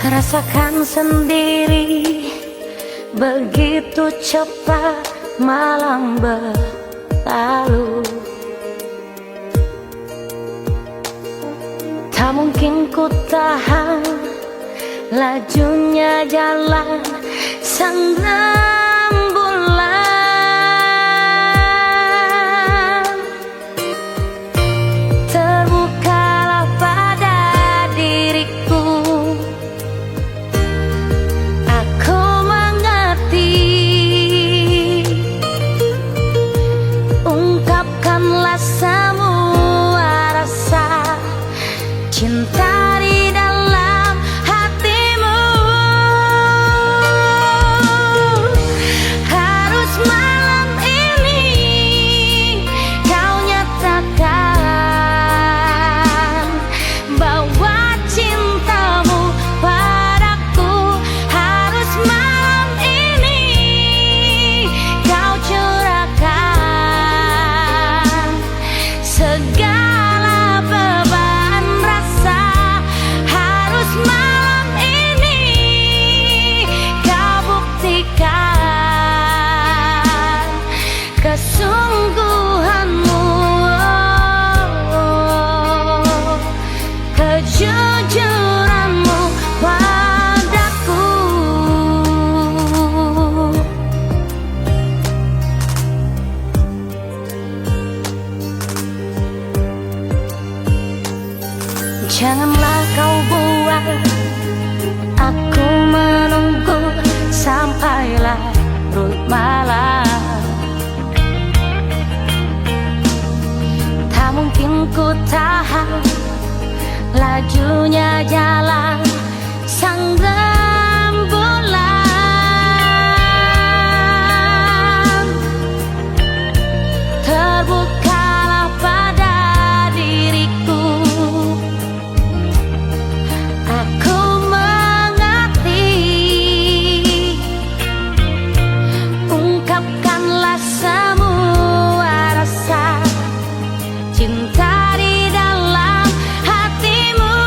Rasakan sendiri, begitu cepat malam berlalu. Tak mungkin ku tahan lajunya jalan sang rembulan. Terbukalah pada diriku, aku mengerti. Ungkapkanlah semua rasa cinta di dalam hatimu. Harus malam ini kau nyatakan bahwa cintamu padaku. Harus malam ini kau curahkan segala beban rasa. Harus malam ini kau buktikan kesungguhanmu, kejujuranmu padaku. Janganlah kau buat aku menunggu sampai larut malam. Tak mungkin ku tahan lajunya jalan sang rembulan. Terbukalah pada diriku, aku mengerti. Ungkapkanlah semua rasa cinta di dalam hatimu.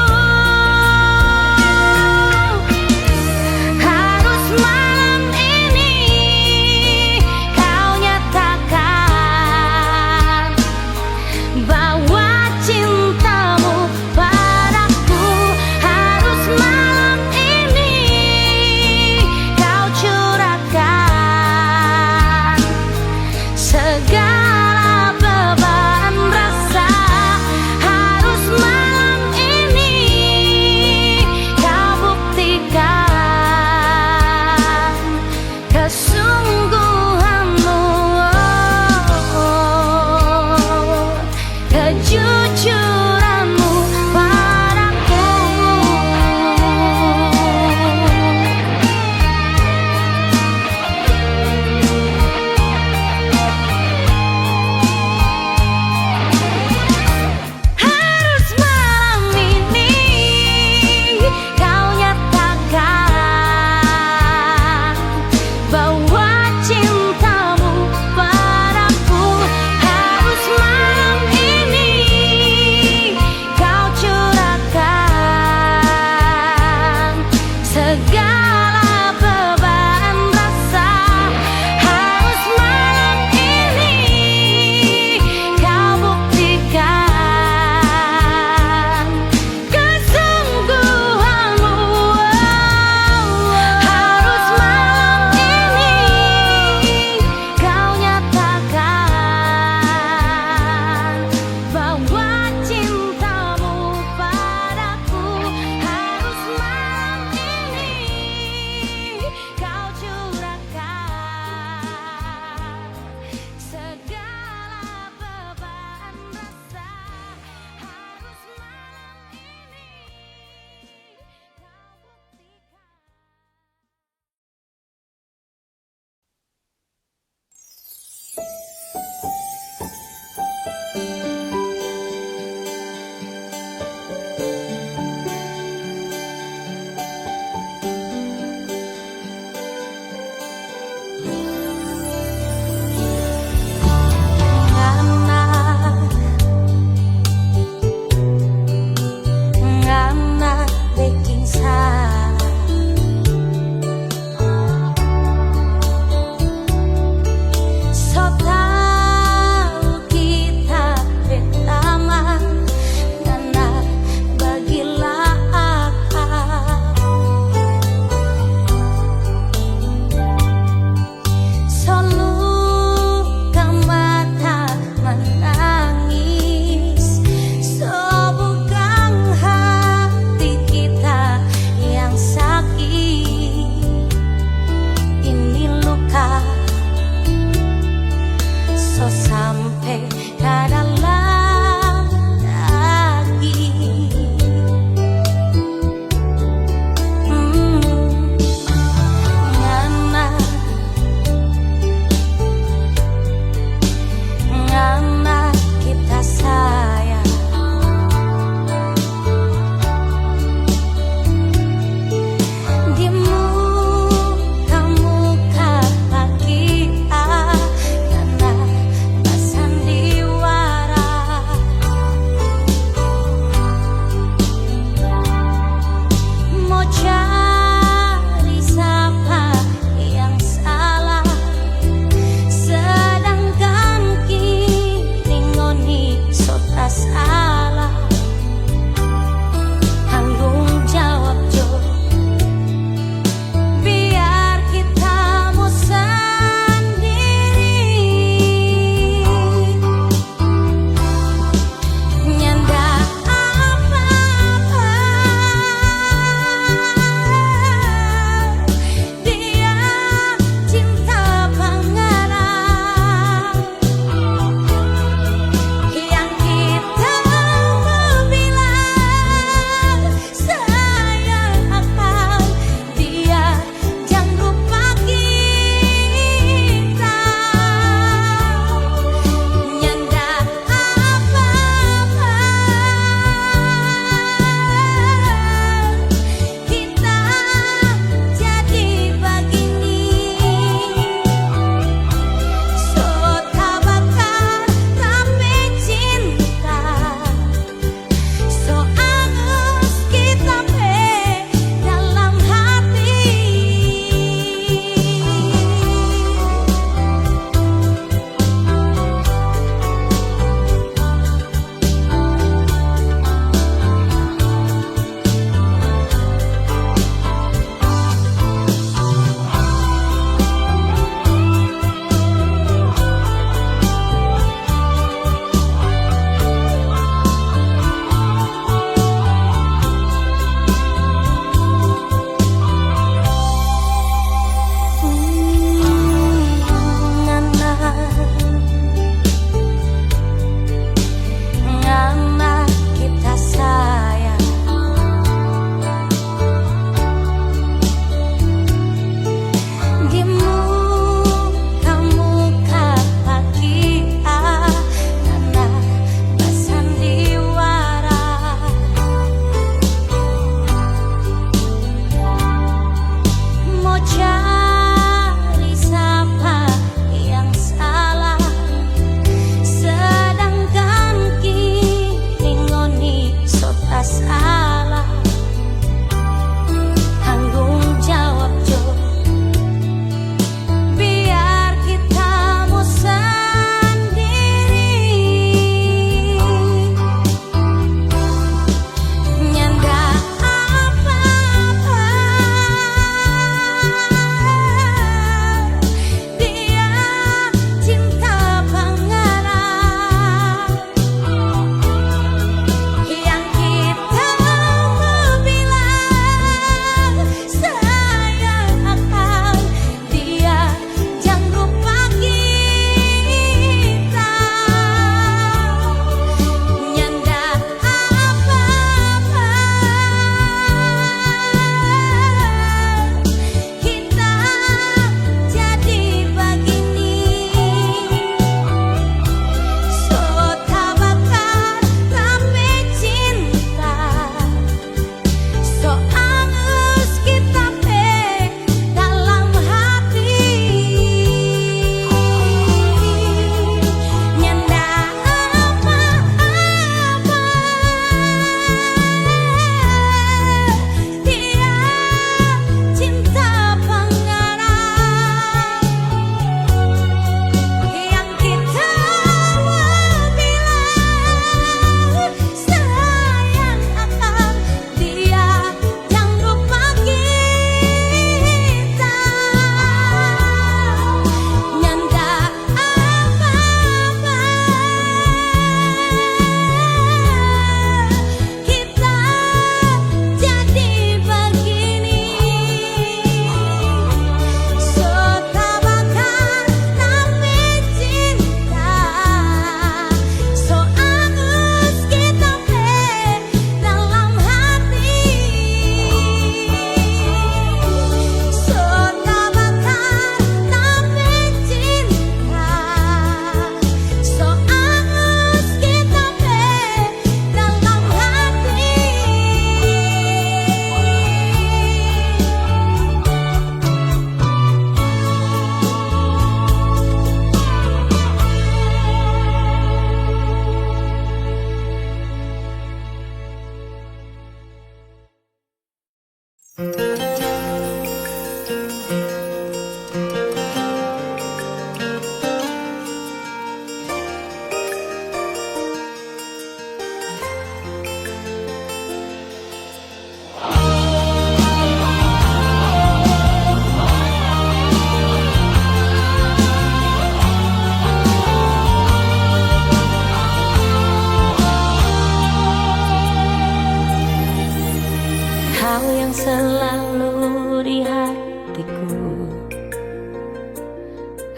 Kau yang selalu di hatiku,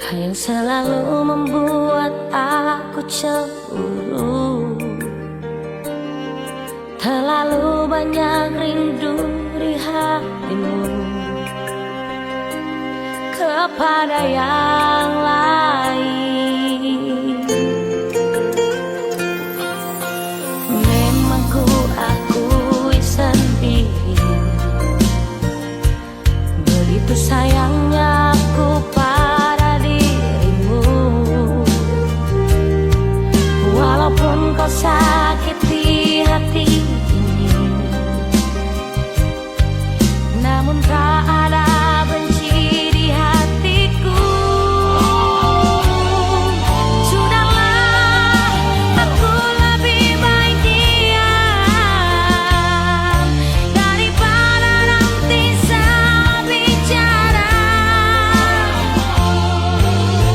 yang selalu membuat aku cemburu. Terlalu banyak rindu di hatimu kepada yang lain. Memang ku akui sendiri, begitu sayangnya aku pada dirimu. Walaupun kau sakiti hati ini, namun tak ada benci di hatiku. Sudahlah, aku lebih baik diam daripada nanti salah bicara.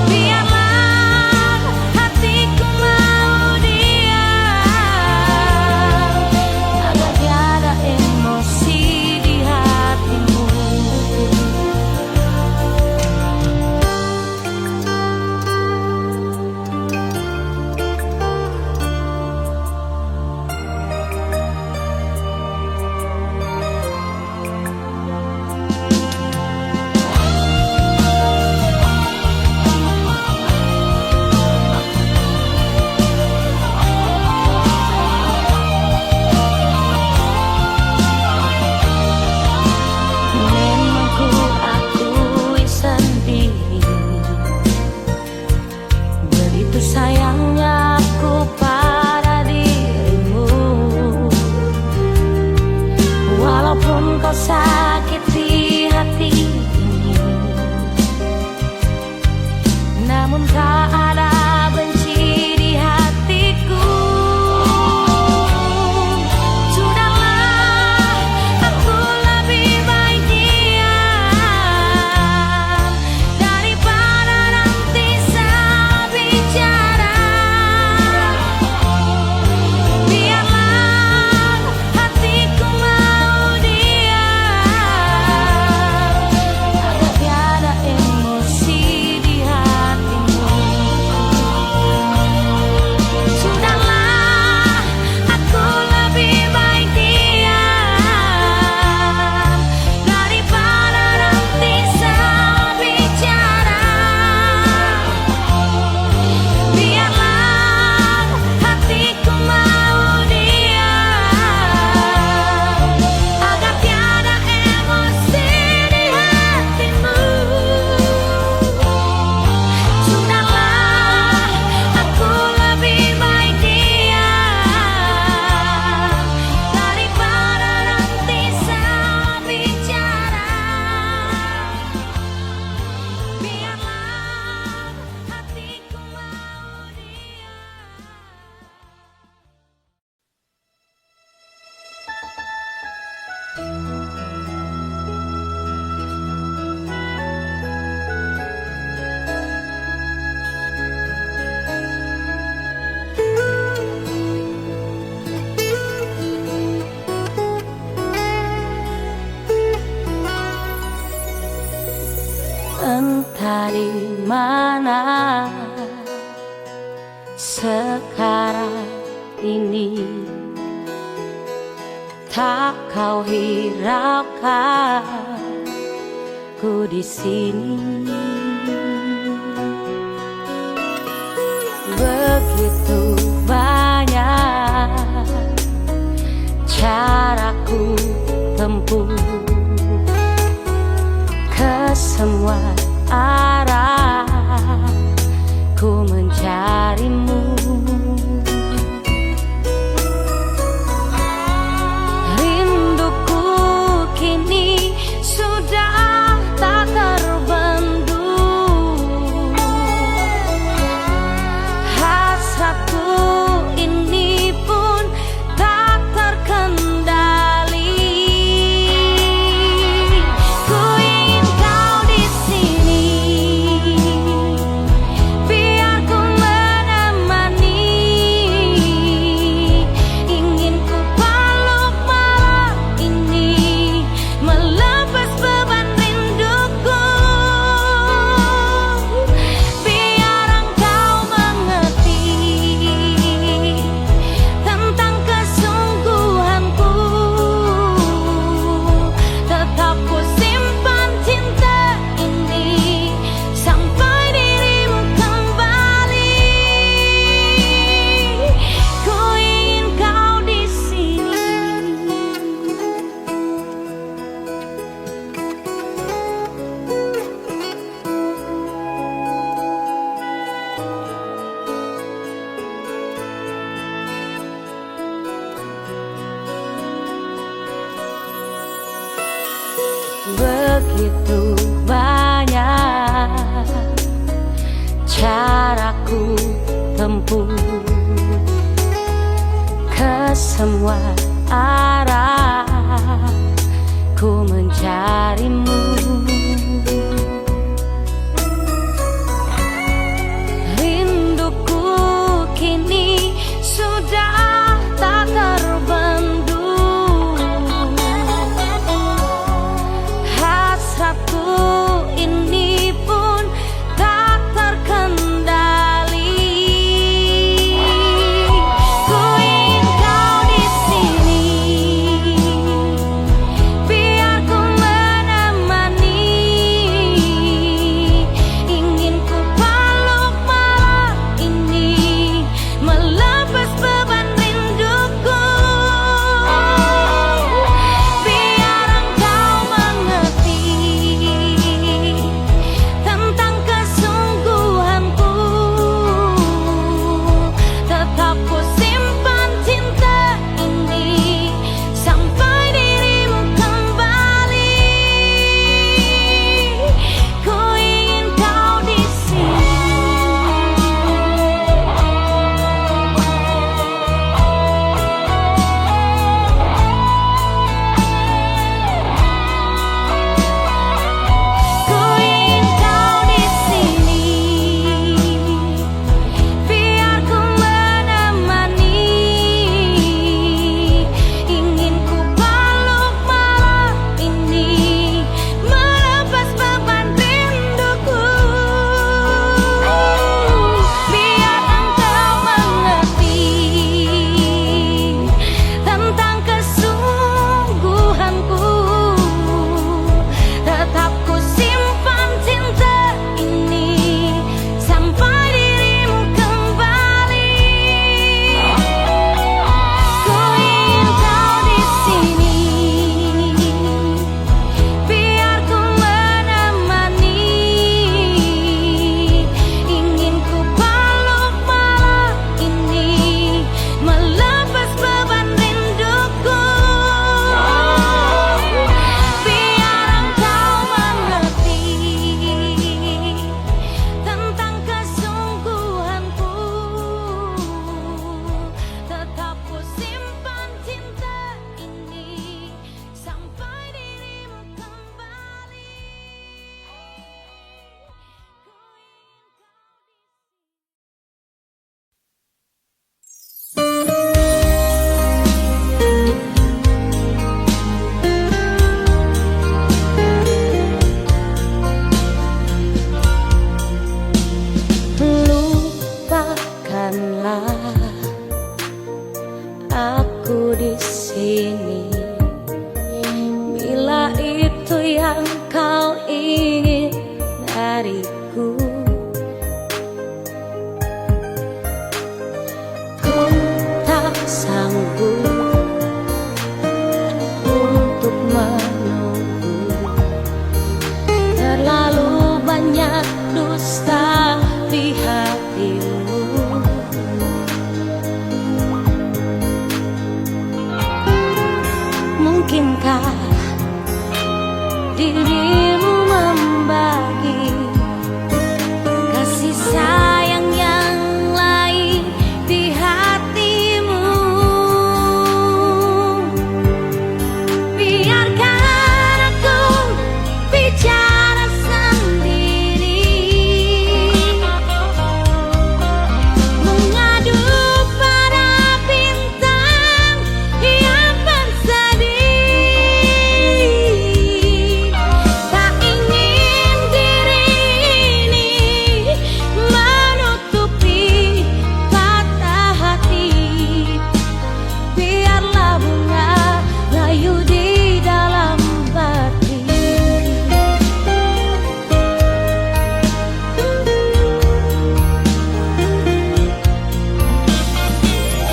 Biarlah hatiku mau diam agar tiada emosi di hatimu. Memang ku akui sendiri, begitu sayangnya aku pada dirimu. Walaupun kau sakiti hati ini, namun tak ada benci di hatiku. Sudahlah, aku lebih baik diam daripada nanti salah bicara. Biarlah hatiku mau diam agar tiada emosi di hatimu. Sudahlah, aku lebih baik diam daripada nanti salah bicara. Biarlah hatiku mau diam agar tiada emosi di hatimu. Sudahlah, aku lebih baik diam daripada nanti salah bicara. Biarlah hatiku mau diam. Entah di mana sekarang ini, tak kau hiraukan ku di sini. Begitu banyak cara ku tempuh ke semua arah, ku mencarimu. Rinduku kini sudah tak terbendung. Hasratku ini pun tak terkendali. Ku ingin kau di sini. Begitu banyak caraku tempuh ke semua arah, ku mencarimu. Rinduku kini sudah tak terbendung, hasratku ini pun tak terkendali. Ku ingin kau di sini, biar ku menemani. Ingin ku peluk malam ini, melepas beban rinduku. Biar engkau mengerti tentang kesungguhanku, tetap ku simpan cinta ini sampai dirimu kembali. Ku ingin kau di sini. Ku ingin kau di sini, biar ku menemani. Ingin ku peluk malam ini, melepas beban rinduku. Biar engkau mengerti tentang kesungguhanku, tetap ku simpan cinta ini sampai dirimu kembali. Ku ingin kau di sini, biar ku menemani. Ingin ku peluk malam ini, melepas beban rinduku. Biar engkau mengerti tentang kesungguhanku, tetap ku simpan cinta ini sampai dirimu kembali. Lupakanlah aku di sini, bila itu yang kau ingin dariku. Ku tak sanggup untuk menunggu, terlalu banyak dusta di hatimu. Mungkinkah dirimu membagi kasih sayang yang lain di hatimu? Biarkan aku bicara sendiri, mengadu pada bintang yang bersedih. Tak ingin diri ini menutupi patah hati. Biarlah bunga layu di dalam bati.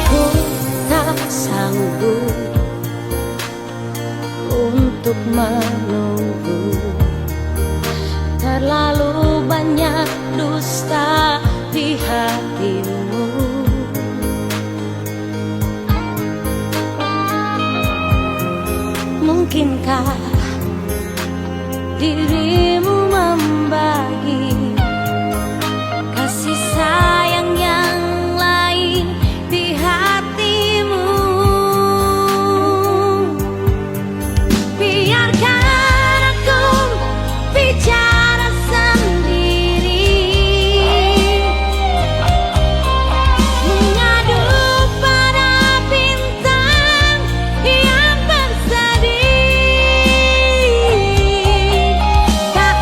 Ku tak sanggup untuk menunggu, terlalu banyak dusta di hatimu. Mungkinkah dirimu membagi kasih sayang yang lain di hatimu. Biarkan aku bicara sendiri, mengadu pada bintang yang bersedih. Tak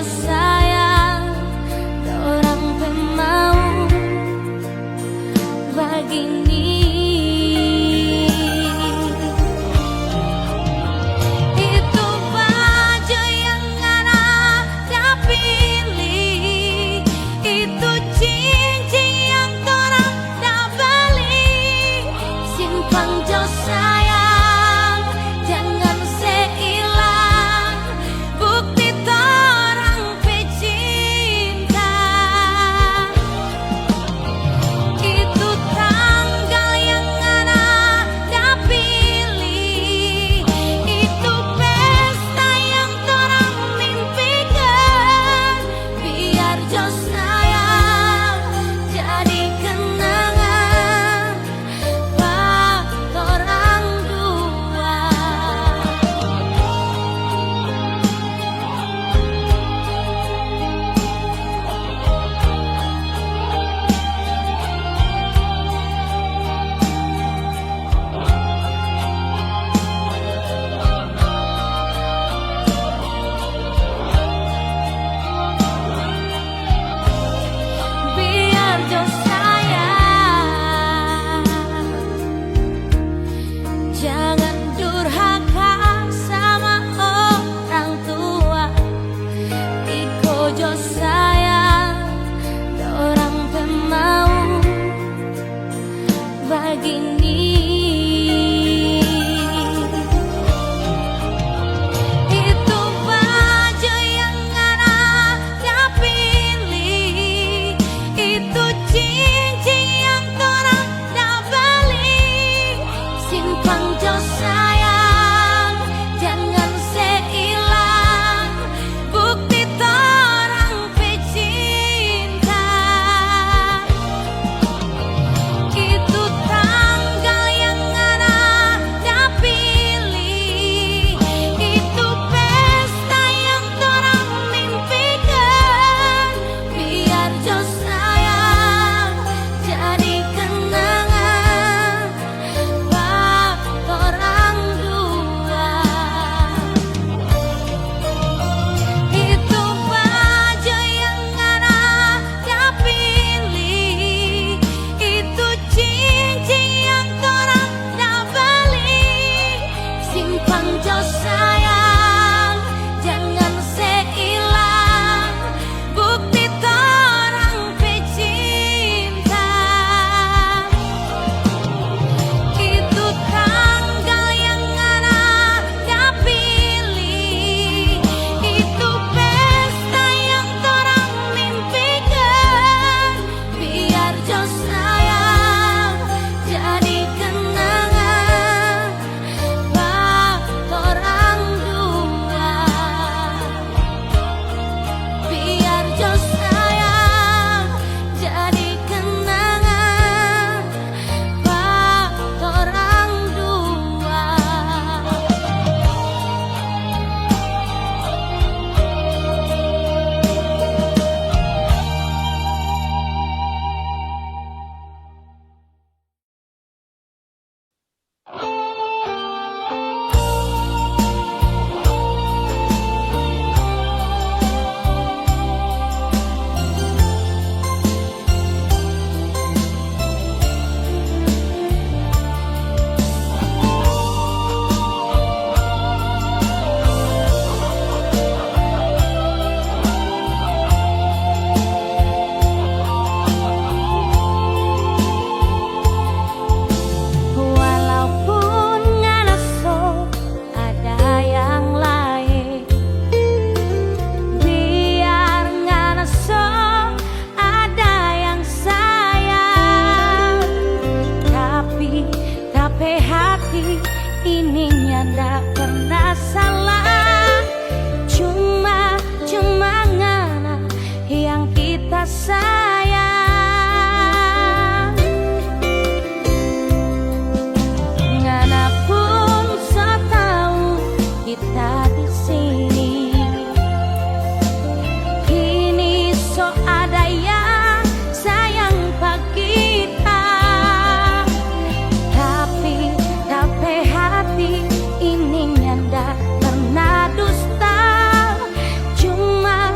sayang, orang pemau begini. Itu baju yang ada pilih, itu cincin yang orang dah beli. Simpan jo sayang, jangan seilang bukti torang pecinta. Itu tanggal yang ada pilih, itu pesta yang torang mimpikan. Biar jo sayang jadi kenangan buat torang dua. Biar jo sayang jangan durhaka sama orang tua. Iko jo sayang, orang pemau begini. Itu baju yang ada pilih, itu cincin yang torang dah beli. Simpan jo sayang, jangan seilang bukti torang pecinta. Itu tanggal yang ada pilih, itu pesta yang torang mimpikan. Biar jo sayang jadi kenangan buat torang dua. Itu baju yang ada pilih, itu cincin yang torang dah beli. Simpan jo sayang, jangan seilang bukti torang pecinta. Itu tanggal yang ada pilih, itu pesta yang torang mimpikan. Biar jo sayang jadi kenangan buat torang dua. Biar jo sayang jadi kenangan buat torang dua. Walaupun nganaso ada yang lain, biar nganaso ada yang sayang. Tapi hati ini ndak pernah salah. Cuma ngana yang kita sayang. Ngana pun so tahu kita di sini. Kini so ada yang sayang pak kita. Tapi hati ini ndak pernah dusta. Cuma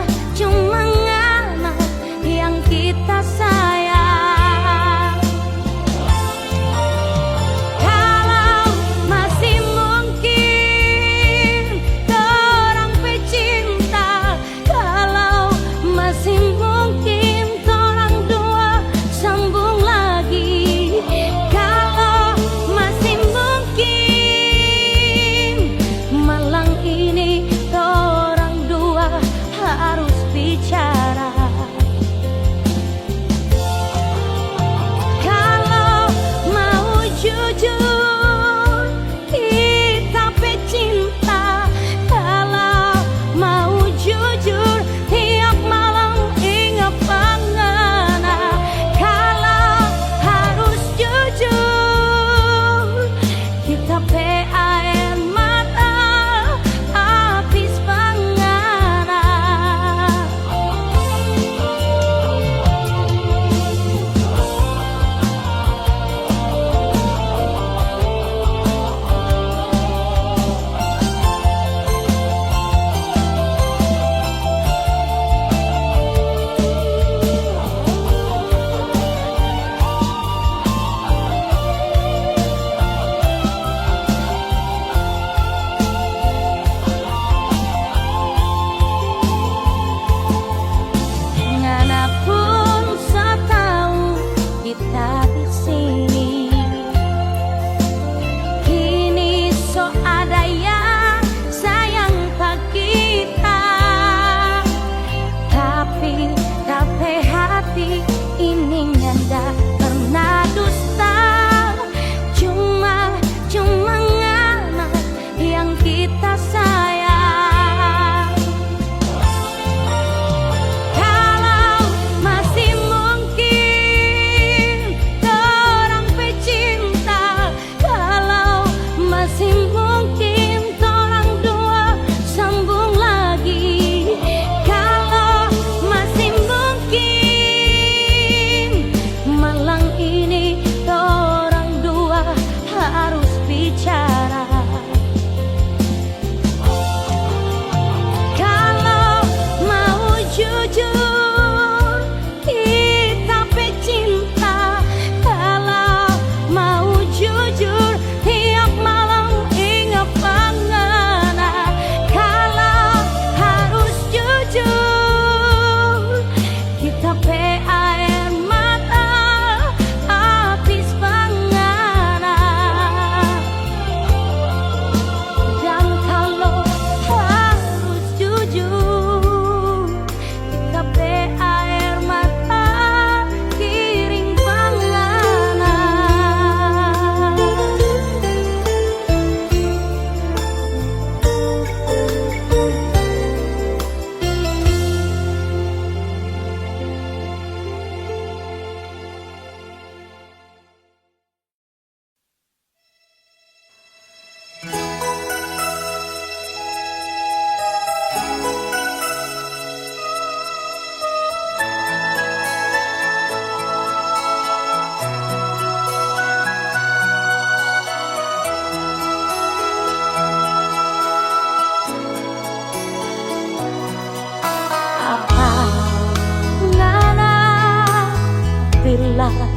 salah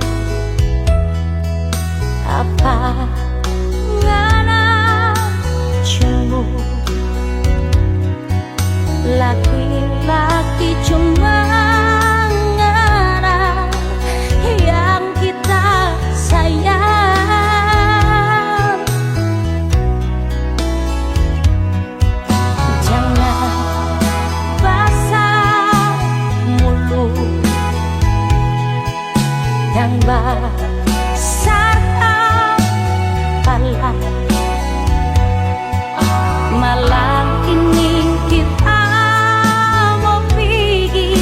apa ngana cemu laki-laki cuma ngana yang kita sayang. Jangan basah mulut yang basah kepala, malam ini kita mau pergi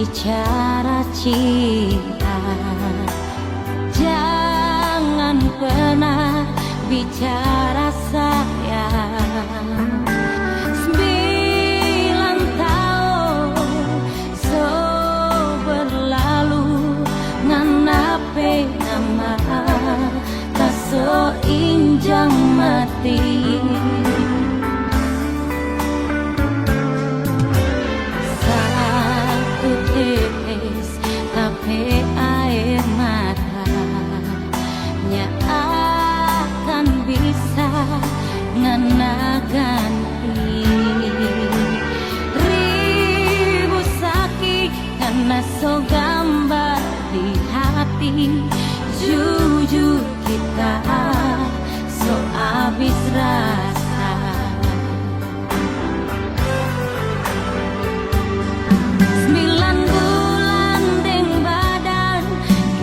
bicara cinta, jangan pernah bicara sayang. 9 tahun so berlalu nganape nama tak so injang mati. Satu tetes tapi air mata nya akan bisa ngana ganti ribu sakit karena so gambar di hati. Jujur kita so abis rasa. 9 bulan deng badan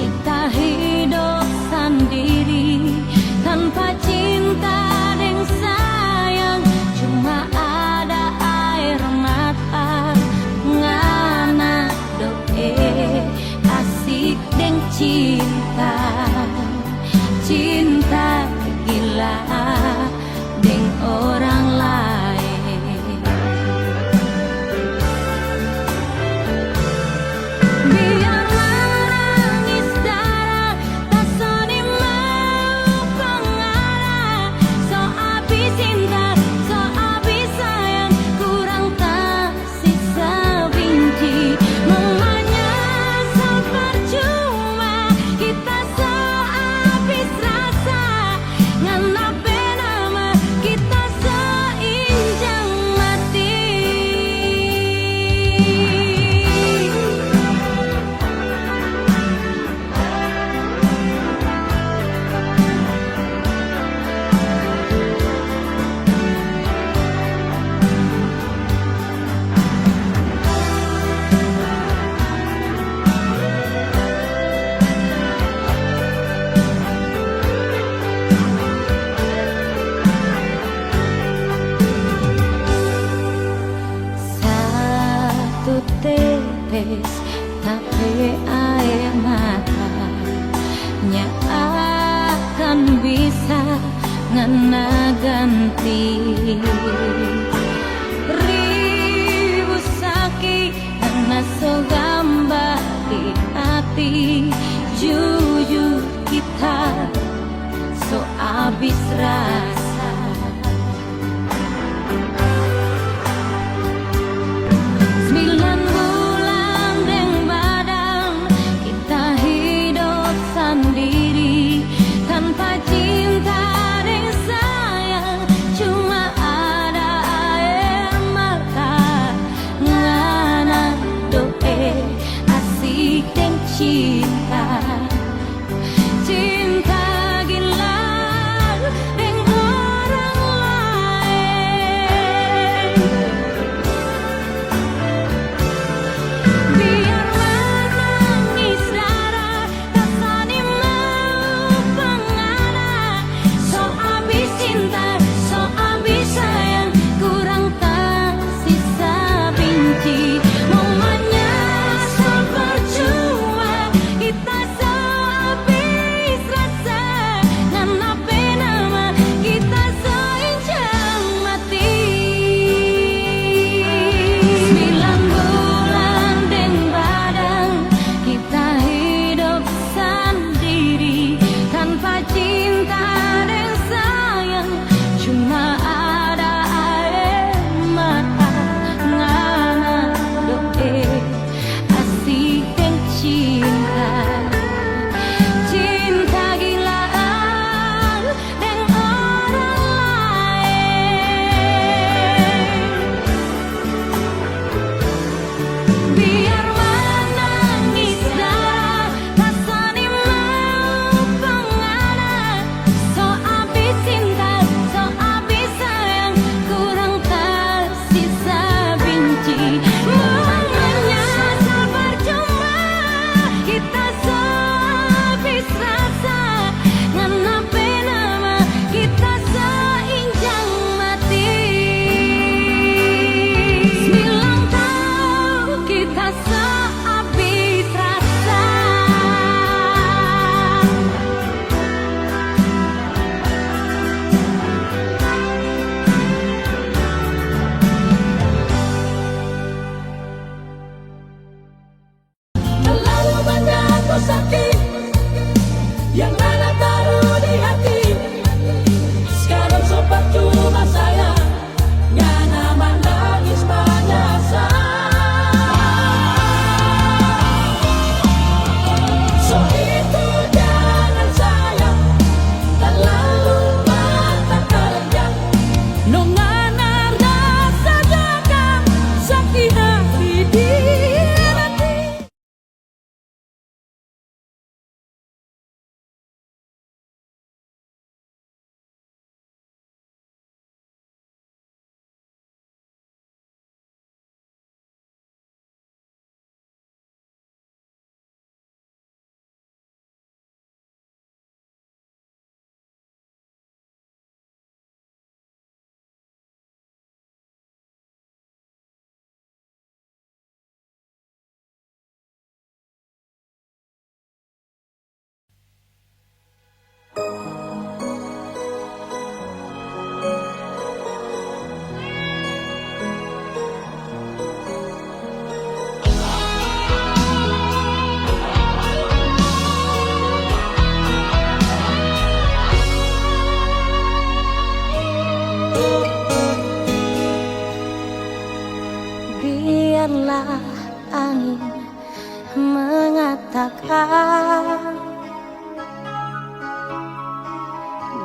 kita hidup sendiri tanpa cinta deng sayang, cuma ada air mata ngana doe asik deng cinta. Cinta gila deng orang lain. Biar menangis darah tak so dimau pengarah. So abis cinta, so abis sayang, kurang tak sisa benci. Memangnya so percuma kita so abis rasa. Nganape nama kita so injang mati. Satu tetes tapi air mata nya akan bisa ngena ganti ribu sakit karena so gambar di hati. Jujur kita so abis rasa. 9 bulan deng badan kita hidup sendiri tanpa cinta deng sayang, cuma ada air mata ngana doe asik deng cinta. Cinta gila deng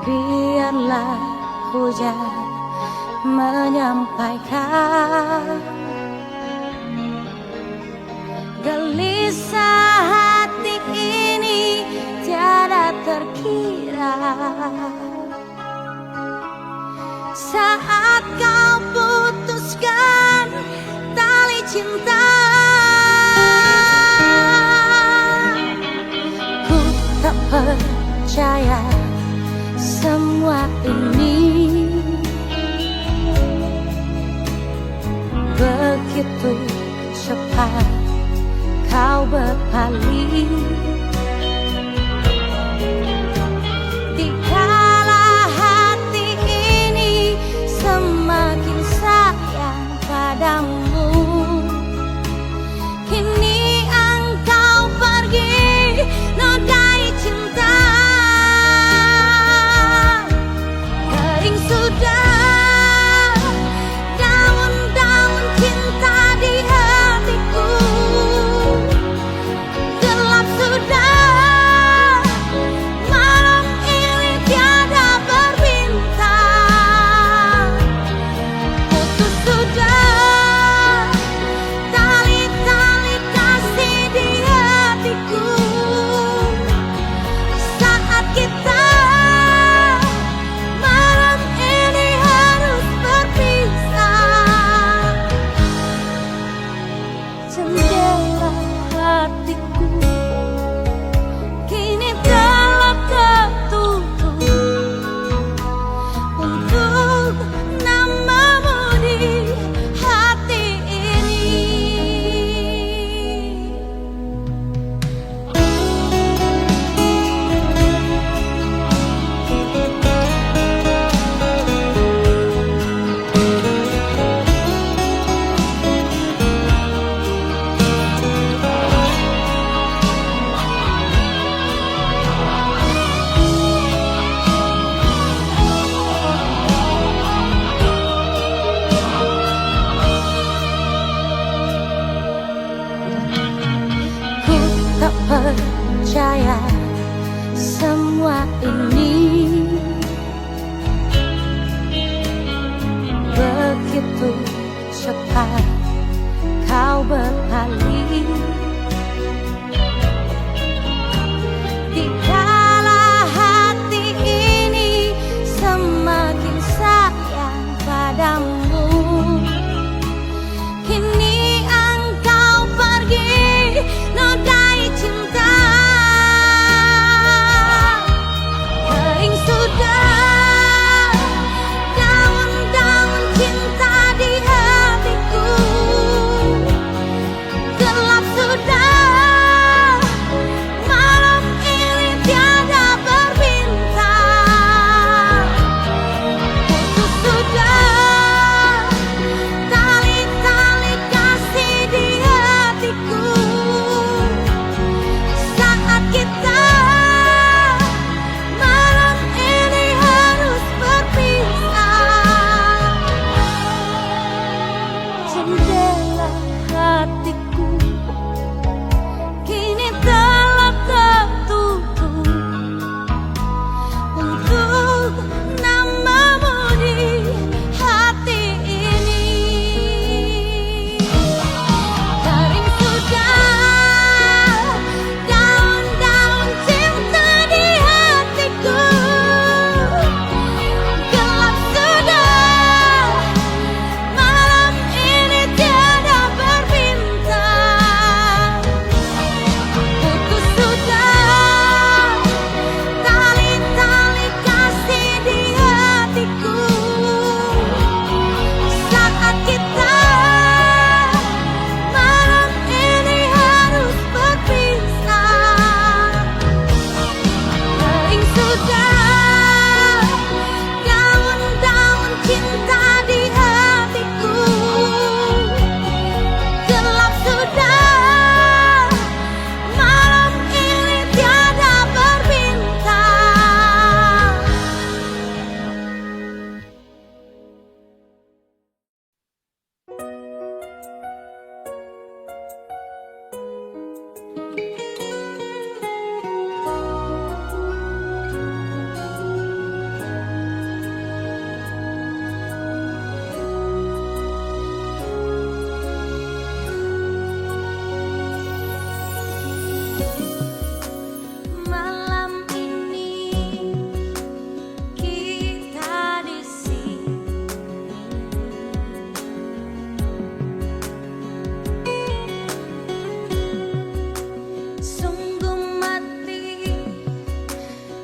Biarlah hujan menyampaikan gelisah hati ini tiada terkira. Saat kau putuskan tali cinta, ku tak percaya semua ini. Begitu cepat kau berpaling. Dikala hati ini semakin sayang padamu, kini engkau pergi nodai cinta. Kering sudah daun-daun cinta di hatiku, gelap sudah malam ini tiada berbintang. Putus sudah tali-tali kasih di hatiku. Saat kita malam ini harus berpisah, jendela hatiku kini telah tertutup untuk namamu di hati ini. Ku tak percaya semua ini. Begitu cepat kau berpaling. Dikala hati ini semakin sayang padamu, kini engkau pergi nodai cinta. Kering sudah daun-daun cinta di hatiku, gelap sudah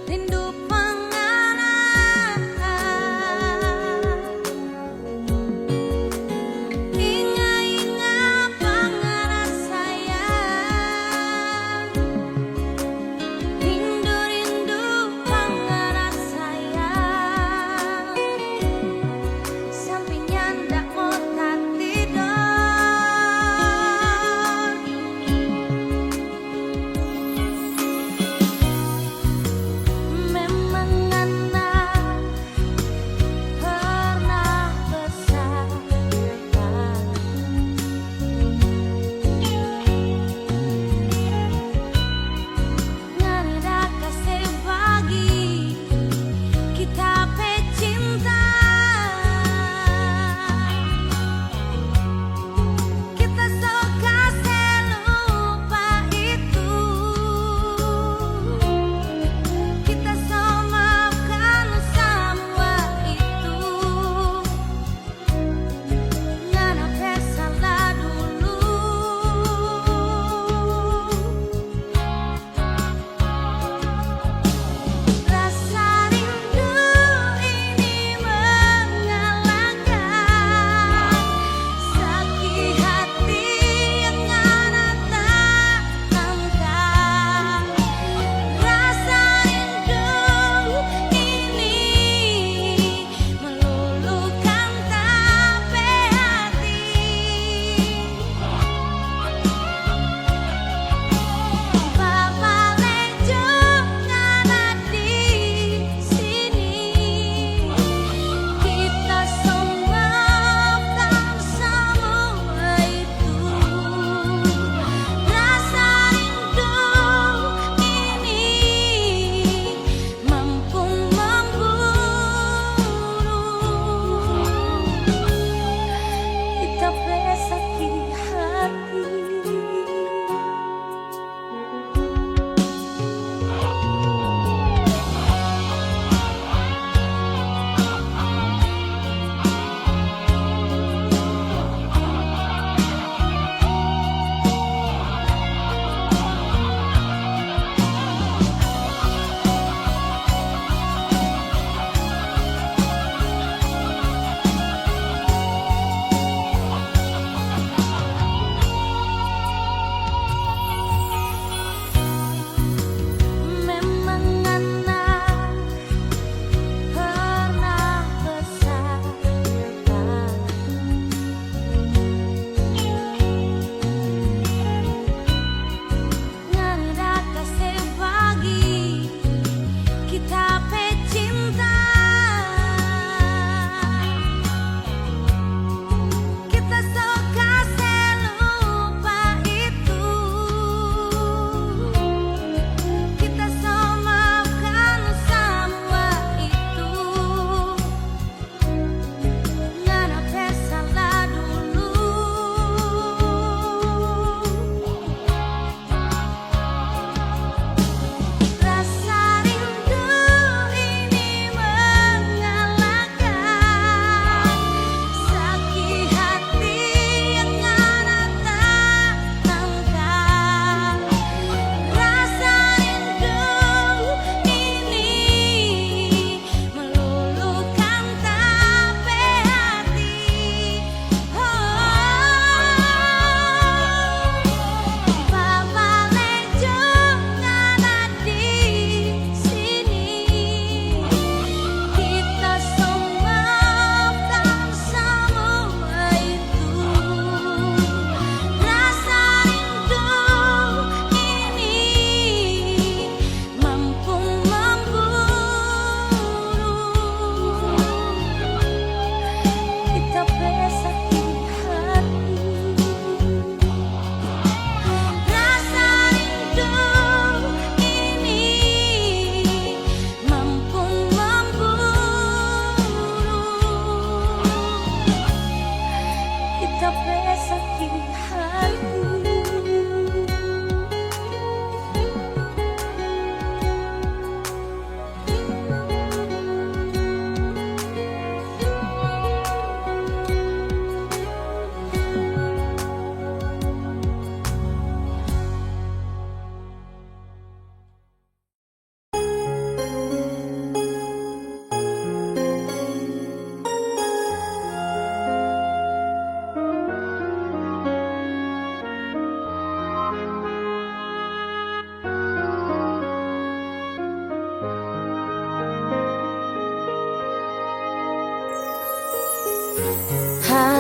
rindu pengarah. Ingat-ingat pengarah sayang, rindu-rindu pengarah sayang, sampai nyandak mau tak tidur. Memang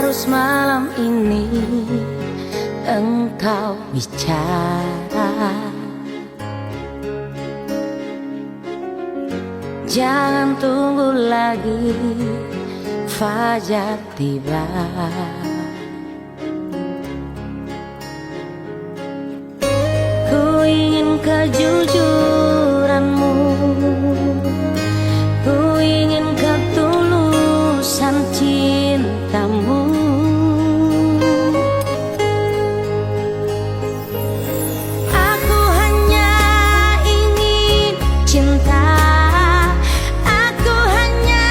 Harus malam ini engkau bicara, jangan tunggu lagi fajar tiba. Ku ingin kejujuranmu, ku ingin ketulusan cintamu. Aku hanya ingin cinta, aku hanya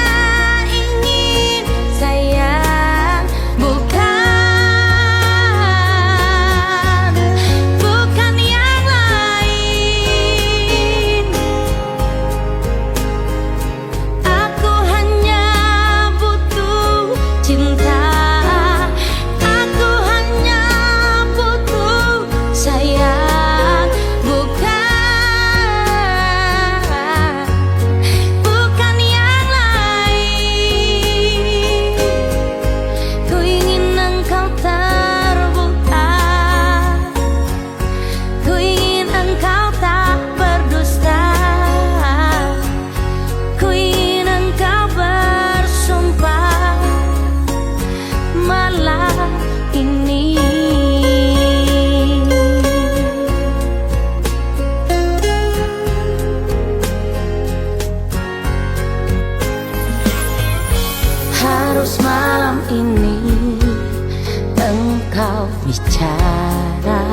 ingin sayang, bukan yang lain. Aku hanya butuh cinta, aku hanya butuh sayang, bukan yang lain. Ku ingin engkau terbuka, ku ingin engkau tak berdusta, ku ingin engkau bersumpah malam ini. Harus malam ini engkau bicara,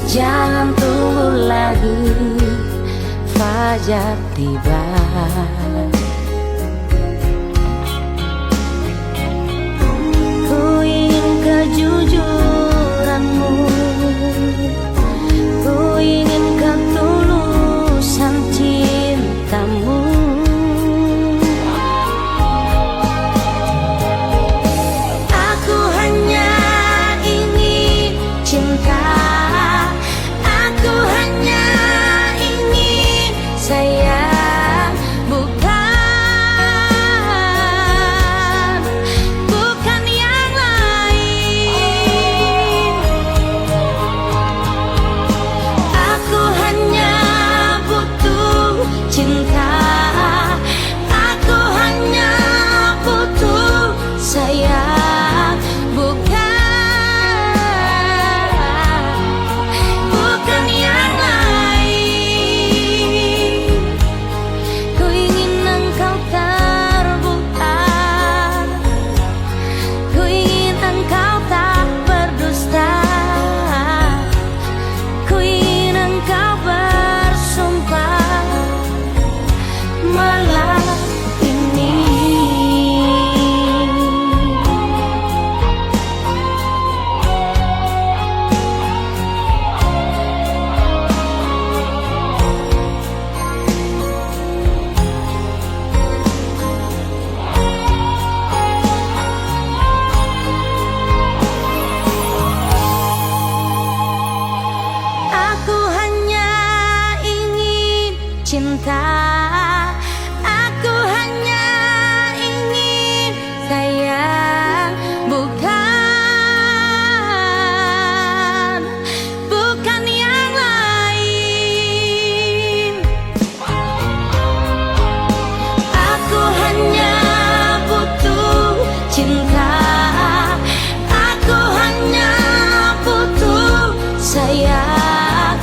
jangan tunggu lagi fajar tiba. Ku ingin kejujuranmu, ku ingin ketulusan cintamu. Aku hanya ingin cinta, aku hanya ingin sayang, bukan yang lain. Aku hanya butuh cinta, aku hanya butuh sayang, bukan yang lain. Ku ingin engkau terbuka, ku ingin engkau tak berdusta, ku ingin engkau bersumpah malam ini. Aku hanya ingin cinta, aku hanya ingin sayang, bukan yang lain. Aku hanya butuh cinta, aku hanya butuh sayang,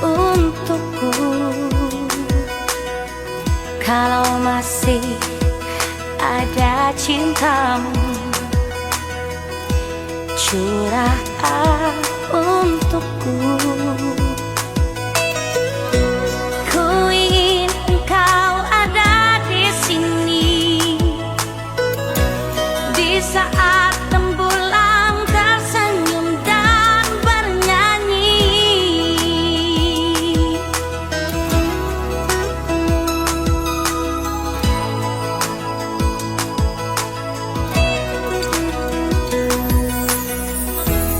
untukku. Kalau masih ada cintamu, curahkan untukku. Ku ingin engkau ada di sini di saat rembulan tersenyum dan bernyanyi.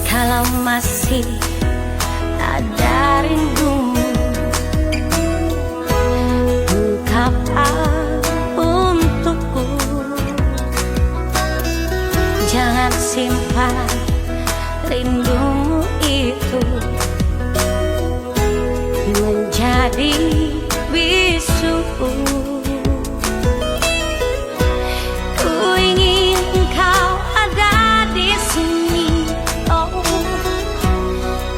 Kalau masih ada rindumu, ungkapkan untukku. Jangan simpan rindumu itu menjadi bisu. Ku ingin engkau ada di sini, oh,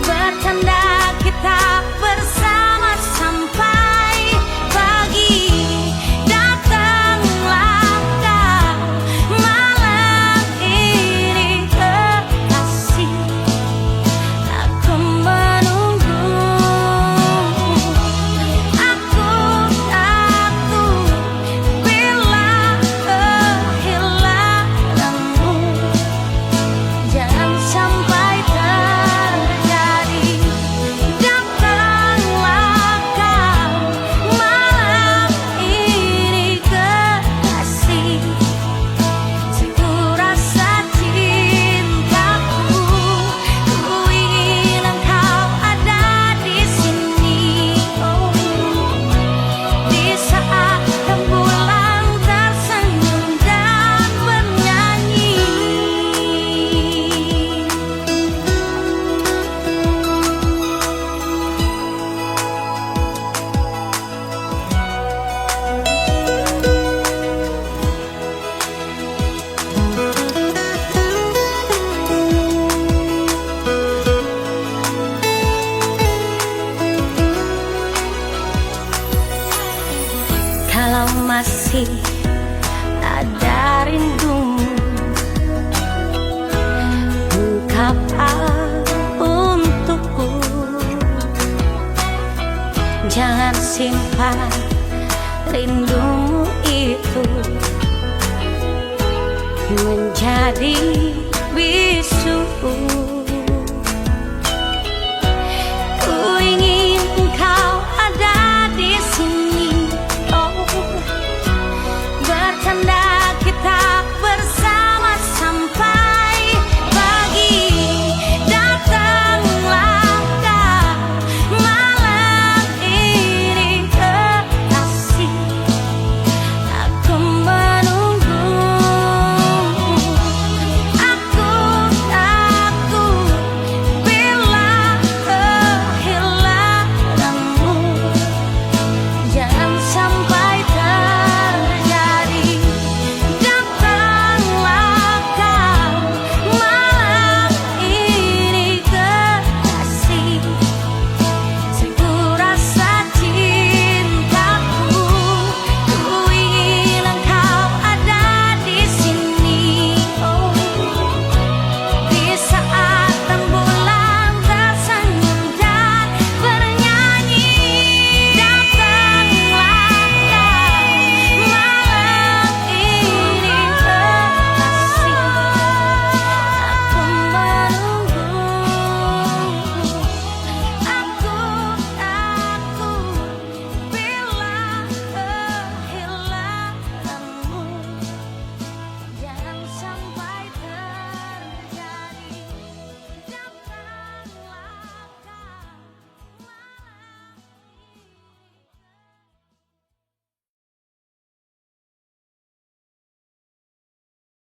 bertanda kita bersama sampai pagi. Datanglah kau malam ini kekasih, aku menunggu. Aku takut bila kehilanganmu, jangan sampai terjadi. Datanglah kau malam ini kekasih, ku rasa cintaku. Ku ingin engkau ada di sini, oh, di saat rembulan tersenyum dan bernyanyi. Kalau masih ada rindumu, ungkapkan untukku. Jangan simpan rindumu itu menjadi bisu.